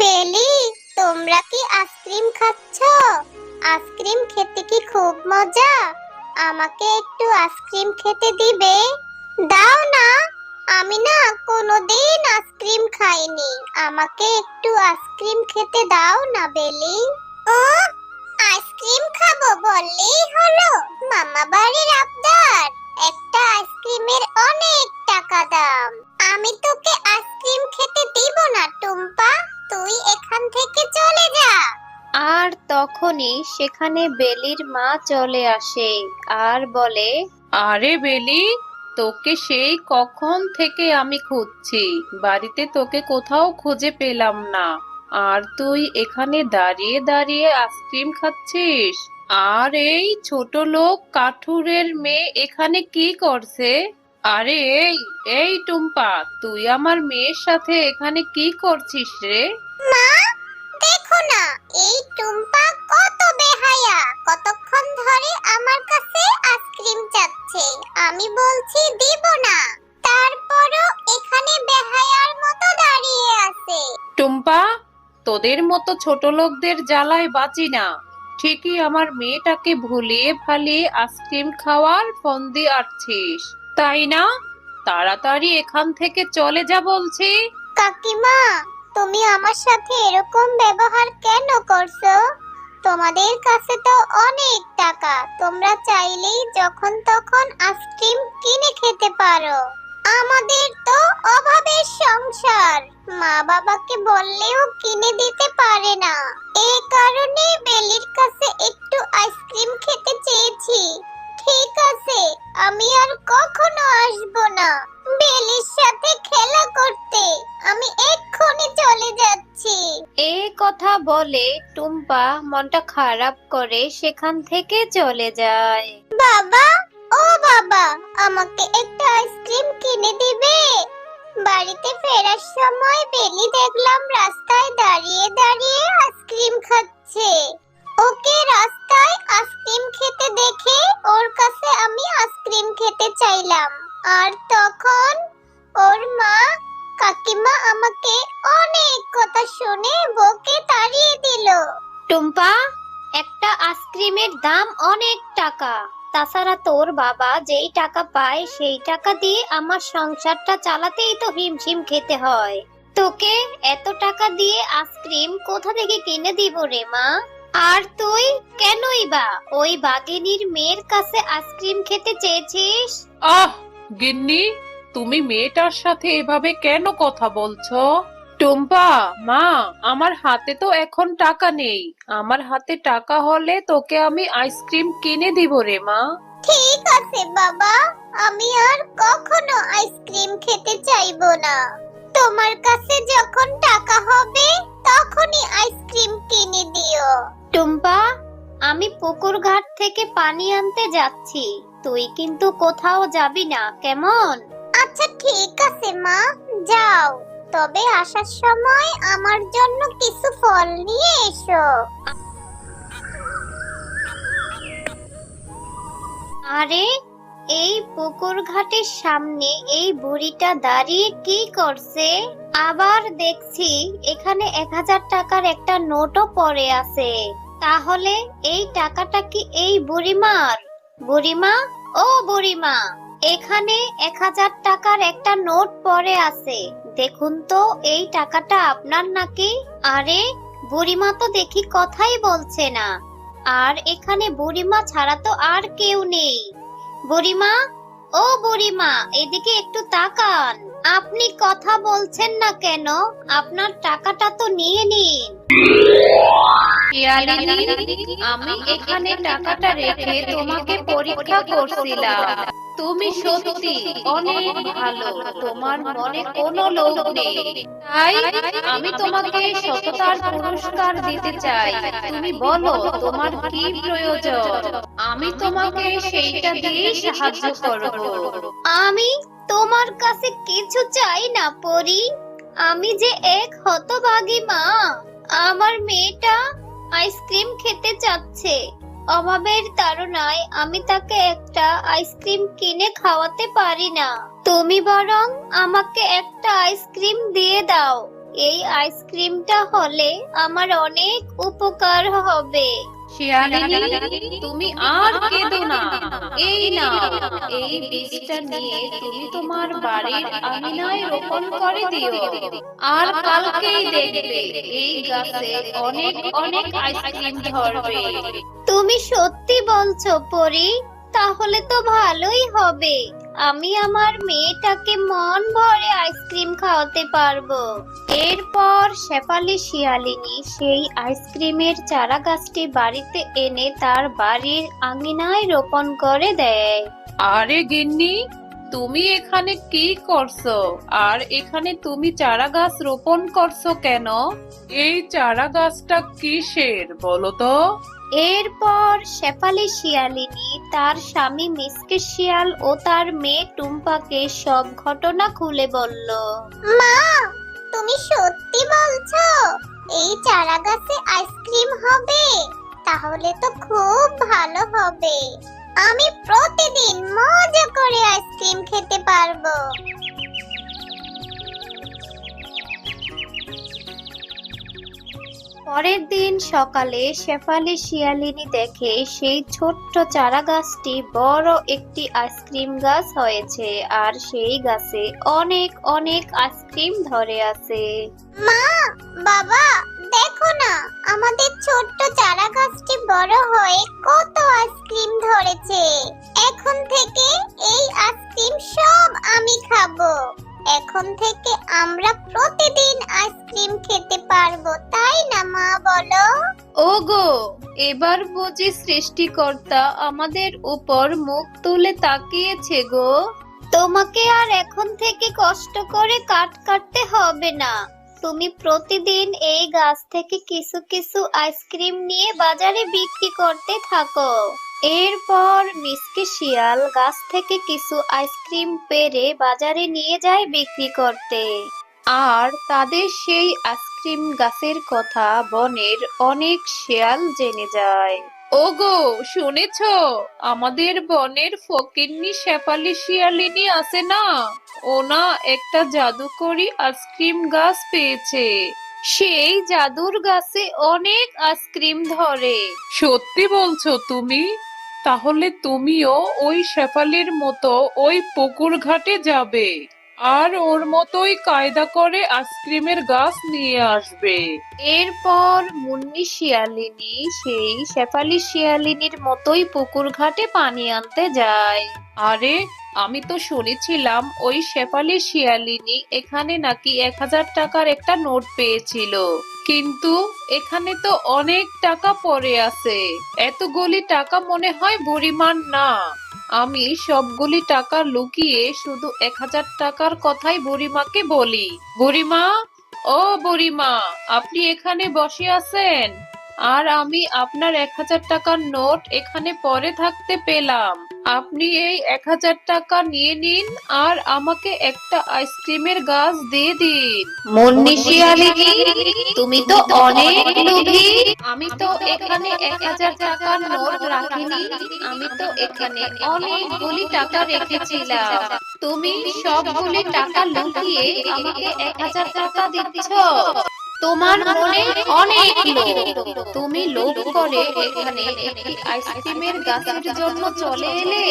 বেলি, তোমরা কি আইসক্রিম খাচ্ছ? আইসক্রিম খেতে কি খুব মজা? আমাকে একটু আইসক্রিম খেতে দিবে? দাও না। আমি না কোনোদিন আইসক্রিম খাইনি। আমাকে একটু আইসক্রিম খেতে দাও না বেলি। ও, আইসক্রিম খাবো বললেই হলো? মামা বাড়ির আবদার। একটা আইসক্রিমের অনেক টাকা দাম। আমি তোকে আইসক্রিম খেতে দিব না টুম্পা। তুই এখান থেকে চলে যা। আর তখনই সেখানে বেলির মা চলে আসে আর বলে, আরে বেলি, তোকে সেই কখন থেকে আমি খুঁজছি, বাড়িতে তোকে কোথাও খুঁজে পেলাম না। আর তুই এখানে দাঁড়িয়ে দাঁড়িয়ে আইসক্রিম খাচ্ছিস? আর এই ছোট লোক কাঠুরের মেয়ে এখানে কি করছে? আরে এই টুম্পা, তুই আমার মেয়ের সাথে এখানে কি করছিস রে? মা, দেখো না, এই টুম্পা কত বেহায়া। কতক্ষণ ধরে আমার কাছে আইসক্রিম চাচ্ছে। আমি বলছি দিব না, তারপরও এখানে বেহায়ার মতো দাঁড়িয়ে আছে। টুম্পা, তোদের মতো ছোট লোকদের জ্বালায় বাঁচি না। ঠিকই আমার মেয়েটাকে ভুলিয়ে ভালিয়ে আইসক্রিম খাওয়ার ফন্দি আঁটছিস, তাই না? তাড়াতাড়ি এখান থেকে চলে যা বলছি। কাকিমা, তুমি আমার সাথে এরকম ব্যবহার কেন করছো? তোমাদের কাছে তো অনেক টাকা, তোমরা চাইলেই যখন তখন আইসক্রিম কিনে খেতে পারো। আমাদের তো অভাবের সংসার, মা বাবাকে বললেও কিনে দিতে পারে না। এই কারণে বেলির কাছে একটু আইসক্রিম খেতে চেয়েছি। ঠিক আছে, আমি আর কখনো আসবো না বেলির সাথে খেলা করতে। আমি এক্ষুনি চলে যাচ্ছি। এই কথা বলে টুম্পা মনটা খারাপ করে সেখান থেকে চলে যায়। বাবা, ও বাবা, আমাকে একটা আইসক্রিম কিনে দিবে? বাড়িতে ফেরার সময় বেলি দেখলাম রাস্তায় দাঁড়িয়ে দাঁড়িয়ে আইসক্রিম খাচ্ছে। ওকে রাস্তায় আইসক্রিম খেতে দেখে ওর কাছে আমি আইসক্রিম খেতে চাইলাম। আর তখন ওর মা কাকিমা আমাকে অনেক কথা শুনে বকে তাড়িয়ে দিল। টুম্পা, একটা আইসক্রিমের দাম অনেক টাকা। তাছাড়া তোর বাবা যেই টাকা পায় সেই টাকা দিয়ে আমার সংসারটা চালাতেই তো হিমশিম খেতে হয়। তোকে এত টাকা দিয়ে আইসক্রিম কোথা থেকে কিনে দিব রে মা? আর তুই কেনই বা ওই বাঘিনীর মেয়ের কাছে আইসক্রিম খেতে চেয়েছিস? আহ গিন্নি, তুমি মেয়েটার সাথে এভাবে কেন কথা বলছো? টুম্পা, মা, আমার হাতে তো এখন টাকা নেই। আমার হাতে টাকা হলে তোকে আমি আইসক্রিম কিনে দিব রে মা। ঠিক আছে বাবা, আমি আর কখনো আইসক্রিম খেতে চাইবো না। তোমার কাছে যখন টাকা হবে তখনই আইসক্রিম কিনে দিও। টুম্পা, আমি পুকুর ঘাট থেকে পানি আনতে যাচ্ছি, তুই কিন্তু কোথাও যাবি না, কেমন? আচ্ছা ঠিক আছে মা, যাও। তবে আসার সময় আমার জন্য কিছু ফল নিয়ে এসো। আরে, এই পুকুর ঘাটের সামনে এই বুড়িটা দাঁড়িয়ে কি করছে? আবার দেখছি এখানে 1000 টাকার একটা নোটও পড়ে আছে। তাহলে এই টাকাটা কি এই বুড়িমার? বুড়িমা, ও বুড়িমা, এখানে 1000 টাকার একটা নোট পড়ে আছে, দেখুন তো এই টাকাটা আপনার নাকি? আরে, বুড়িমা তো দেখি কথাই বলছে না। আর এখানে বুড়িমা ছাড়া তো আর কেউ নেই। বুড়িমা, ও বুড়িমা, এদিকে একটু তাকান। আপনি কথা বলছেন না কেন? আপনার টাকাটা তো নিয়ে নিন। আমি এখানে টাকাটা রেখে তোমাকে পরীক্ষা করছিলাম। তুমি সত্যি অনেক ভালো, তোমার মনে কোনো লোভ নেই, তাই আমি তোমাকে সততার পুরস্কার দিতে চাই। তুমি বলো তোমার কি প্রয়োজন, আমি তোমাকে সেইটা দিয়ে সাহায্য করব। আমি তোমার কাছে কিছু চাই না পরি। আমি যে এক হতভাগী মা, আমার মেয়েটা আইসক্রিম খেতে চাচ্ছে। অভাবের তাড়নায় আমি তাকে একটা আইসক্রিম কিনে খাওয়াতে পারি না। তুমি বরং আমাকে একটা আইসক্রিম দিয়ে দাও। এই আইসক্রিমটা হলে আমার অনেক উপকার হবে। শিয়ালিনী, তুমি আর কেঁদো না। এই নাও, এই বীজটা নিয়ে তুমি তোমার বাড়ির আঙিনায় রোপণ করে দিও। আর কালকেই দেখবে এই গাছে অনেক অনেক আইসক্রিম ধরবে। তুমি সত্যি বলছো পরি? তাহলে তো ভালোই হবে। আমি আমার মেয়েটাকে মন ভরে আইসক্রিম খাওয়াতে পারবো। এরপর শেফালি শিয়ালিনী সেই আইসক্রিমের চারা গাছটি বাড়িতে এনে তার বাড়ির আঙিনায় রোপণ করে দেয়। আরে গিন্নি, তুমি এখানে কি করছো? আর এখানে তুমি চারা গাছ রোপণ করছো কেন? এই চারা গাছটা কিসের বলো তো? এরপর শেফালি শিয়ালিনী তার স্বামী মিসকে শিয়াল ও তার মেয়ে টুম্পাকে সব ঘটনা খুলে বলল। মা, তুমি সত্যি বলছো এই চারা গাছে আইসক্রিম হবে? তাহলে তো খুব ভালো হবে। আমি প্রতিদিন মজা করে আইসক্রিম খেতে পারবো। পরের দিন সকালে শেফালি শিয়ালিনী দেখে সেই ছোট্ট চারা গাছটি বড় একটি আইসক্রিম গাছ হয়েছে আর সেই গাছে অনেক অনেক আইসক্রিম ধরে আছে। মা, বাবা, দেখো না আমাদের ছোট্ট চারা গাছটি বড় হয়ে কত আইসক্রিম ধরেছে। এখন থেকে এই আইসক্রিম সব আমি খাবো। এখন থেকে আমরা প্রতিদিন আইসক্রিম খেতে পারবো, তাই না মা, বলো? ওগো, এবার বুঝি সৃষ্টিকর্তা আমাদের উপর মুখ তুলে তাকিয়েছে গো। তোমাকে আর এখন থেকে কষ্ট করে কাঠ কাটতে হবে না। তুমি প্রতিদিন এই গাছ থেকে কিছু কিছু আইসক্রিম নিয়ে বাজারে বিক্রি করতে থাকো। এরপর মিসকে শিয়াল গাছ থেকে কিছু আইসক্রিম পেড়ে বাজারে নিয়ে যায় বিক্রি করতে। আর তাদের সেই আইসক্রিম গাছের কথা বনের অনেক শিয়াল জেনে যায়। ওগো, শুনেছো? আমাদের বনের ফকিন্নি শেফালি শিয়ালিনী আছে না, ওনা একটা জাদুকরি আইসক্রিম গাছ পেয়েছে। সেই জাদুর গাছে অনেক আইসক্রিম ধরে। সত্যি বলছো তুমি? তাহলে তুমিও ওই শেফালির মতো ওই পুকুর ঘাটে যাবে আর ওর মতোই কায়দা করে আইসক্রিমের গাছ নিয়ে আসবে। এরপর মুন্নি শিয়ালিনী সেই শেফালি শিয়ালিনীর মতোই পুকুর ঘাটে পানি আনতে যায়। আরে, আমি তো শুনেছিলাম ওই শেফালি শিয়ালিনী এখানে নাকি 1000 টাকার একটা নোট পেয়েছিল, কিন্তু এখানে তো অনেক টাকা পড়ে আছে। এতগুলি টাকা মনে হয় বুড়িমার না। আমি সবগুলি টাকা লুকিয়ে শুধু 1000 টাকার কথাই বুড়িমাকে বলি। বুড়িমা, ও বুড়িমা, আপনি এখানে বসে আছেন আর আমি আপনার 1000 টাকার নোট এখানে পড়ে থাকতে পেলাম। আপনি এই 1000 টাকা নিয়ে নিন আর আমাকে একটা আইসক্রিমের গাছ দিয়ে দিন। মুন্নি শিয়ালিনী, তুমি তো অনেক লোভী। আমি তো এখানে 1000 টাকার নোট রাখিনি, আমি তো এখানে অনেকগুলি টাকা রেখেছিলাম। তুমি সবগুলি টাকা লুকিয়ে আমাকে 1000 টাকা দিচ্ছ। তোমার মনে অনেক লোভ। তুমি লোভ করে এখানে একটি আইসক্রিমের গাছের জন্য চলে এলে।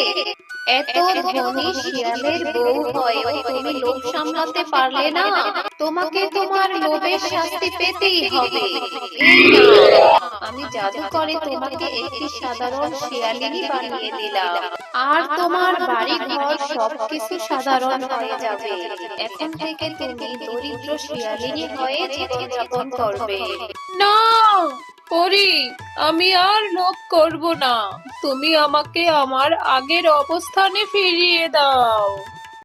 এত ধনী শিয়ালের বউ হয়েও তুমি লোভ সামলাতে পারলে না। তোমাকে তোমার লোভের শাস্তি পেতেই হবে। এই নাও, আমি জাদু করে তোমাকে একটি সাধারণ শিয়ালিনী বানিয়ে দিলাম আর তোমার বাড়ি ঘর সবকিছু সাধারণ হয়ে যাবে। এখন থেকে তুমি দরিদ্র শিয়ালিনী হয়ে জীবনযাপন করবে। না পরি, আমি আর লোভ করব না। তুমি আমাকে আমার আগের অবস্থানে ফিরিয়ে দাও।